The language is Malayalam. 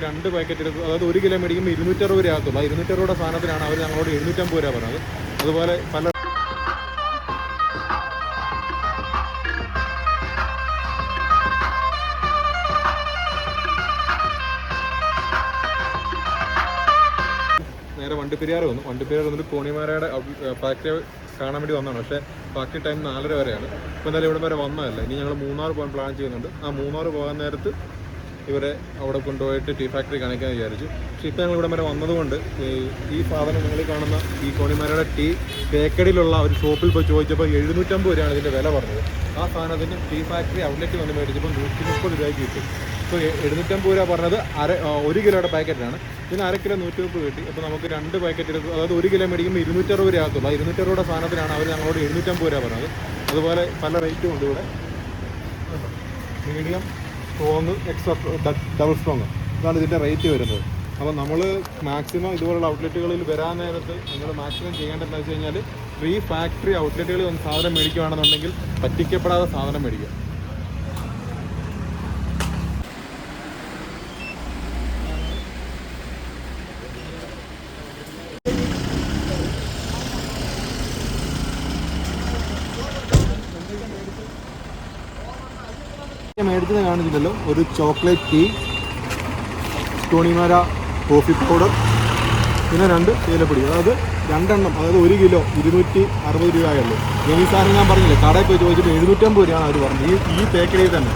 2 പാക്കറ്റ് എടുക്കും, അതായത് 1 കിലോ മേടിക്കുമ്പോൾ 260 രൂപ ആകത്തുള്ളൂ. ആ 260 രൂപയുടെ സാധനത്തിനാണ് അവർ ഞങ്ങളോട് 750 രൂപ പറഞ്ഞത്. അതുപോലെ പല നേരെ വണ്ടിപ്പെരിയാർ വന്നു. വണ്ടിപ്പെരിയാർ വന്നിട്ട് കോണിമാരയുടെ ഫാക്ടറി കാണാൻ വേണ്ടി വന്നതാണ്. പക്ഷേ ഫാക്ടറി ടൈം 4:30 വരെയാണ്. ഇപ്പോൾ എന്തായാലും ഇവിടെ വരെ വന്നതല്ല. ഇനി ഞങ്ങൾ മൂന്നാർ പോകാൻ പ്ലാൻ ചെയ്യുന്നുണ്ട്. ആ മൂന്നാർ പോകാൻ നേരത്ത് ഇവരെ അവിടെ കൊണ്ടുപോയിട്ട് ടീ ഫാക്ടറി കാണിക്കാൻ വിചാരിച്ചു. പക്ഷേ ഇപ്പോൾ ഞങ്ങൾ ഇവിടെ വരെ വന്നതുകൊണ്ട് ഈ സാധനം നിങ്ങൾ കാണുന്ന ഈ കോണിമാരയുടെ ടീ തേക്കടിയിലുള്ള ഒരു ഷോപ്പിൽ പോയി ചോദിച്ചപ്പോൾ 750 രൂപയാണ് ഇതിൻ്റെ വില പറഞ്ഞത്. ആ സാധനത്തിന് ടീ ഫാക്ടറി ഔട്ട്ലെറ്റ് വന്ന് മേടിച്ചപ്പോൾ 130 രൂപയ്ക്ക് കിട്ടും. ഇപ്പോൾ 750 രൂപ പറഞ്ഞത് 1 കിലോയുടെ പാക്കറ്റാണ്. ഇതിന് 1/2 കിലോ 130 കിട്ടി. അപ്പോൾ നമുക്ക് 2 പാക്കറ്റ് എടുക്കും, അതായത് 1 കിലോ മേടിക്കുമ്പോൾ 260 രൂപ ആകത്തുള്ളൂ. ആ 260 രൂപയുടെ സാധനത്തിനാണ് അവർ ഞങ്ങളോട് 750 രൂപ പറഞ്ഞത്. അതുപോലെ പല റേറ്റും ഉണ്ട് ഇവിടെ. Medium, strong, extra double strong, ഇതാണ് ഇതിൻ്റെ റേറ്റ് വരുന്നത്. അപ്പോൾ നമ്മൾ മാക്സിമം ഇതുപോലുള്ള ഔട്ട്ലെറ്റുകളിൽ വരാൻ നേരത്ത് നിങ്ങൾ മാക്സിമം ചെയ്യേണ്ടതെന്ന് വെച്ച് കഴിഞ്ഞാൽ ഈ ഫാക്ടറി ഔട്ട്ലെറ്റുകളിൽ വന്ന് സാധനം മേടിക്കുകയാണെന്നുണ്ടെങ്കിൽ പറ്റിക്കപ്പെടാതെ സാധനം മേടിക്കുക. മേടിച്ചത് കാണിച്ചില്ലല്ലോ. ഒരു ചോക്ലേറ്റ് ടീ, കോണിമാര കോഫി പൗഡർ, പിന്നെ 2 ഏലപ്പൊടി, അതായത് 2 എണ്ണം, അതായത് 1 കിലോ 260 രൂപയുള്ളൂ. ഈ സാധനം ഞാൻ പറഞ്ഞില്ലേ, കടയിൽ പോയി ചോദിച്ചിട്ട് 750 രൂപയാണ് അവർ പറഞ്ഞത്. ഈ തേക്കടിയിൽ തന്നെ.